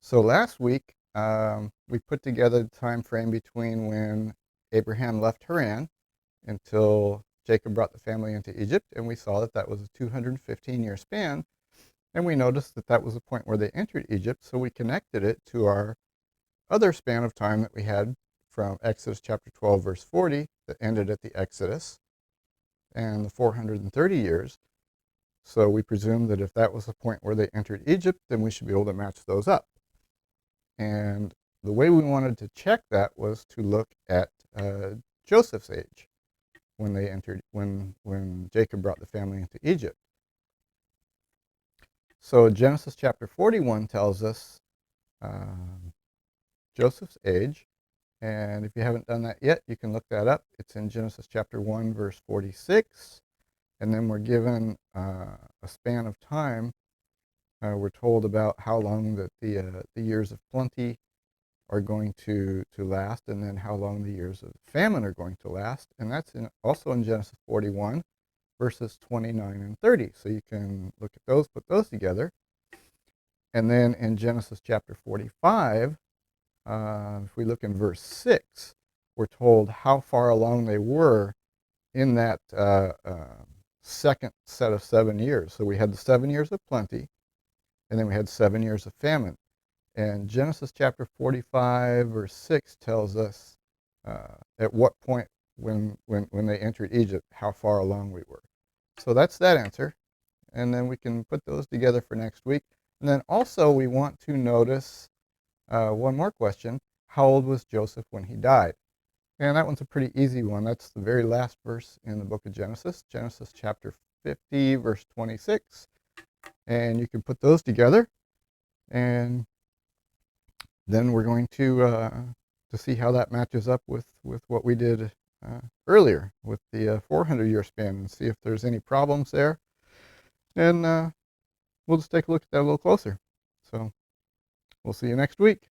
So last week, we put together the time frame between when Abraham left Haran until Jacob brought the family into Egypt, and we saw that that was a 215-year span, and we noticed that that was the point where they entered Egypt, so we connected it to our other span of time that we had from Exodus chapter 12, verse 40, that ended at the Exodus, and the 430 years. So we presumed that if that was the point where they entered Egypt, then we should be able to match those up. And the way we wanted to check that was to look at Joseph's age when they entered, when Jacob brought the family into Egypt. So Genesis chapter 41 tells us Joseph's age, and if you haven't done that yet, you can look that up. It's in Genesis chapter 1, verse 46, and then we're given a span of time. We're told about how long that the years of plenty are going to last, and then how long the years of famine are going to last. And that's also in Genesis 41, verses 29 and 30. So you can look at those, put those together. And then in Genesis chapter 45, if we look in verse 6, we're told how far along they were in that second set of 7 years. So we had the 7 years of plenty, and then we had 7 years of famine. And Genesis chapter 45, verse 6 tells us at what point when they entered Egypt, how far along we were. So that's that answer. And then we can put those together for next week. And then also we want to notice one more question. How old was Joseph when he died? And that one's a pretty easy one. That's the very last verse in the book of Genesis, Genesis chapter 50, verse 26. And you can put those together, and then we're going to see how that matches up with what we did earlier with the 400-year span, and see if there's any problems there. And we'll just take a look at that a little closer. So we'll see you next week.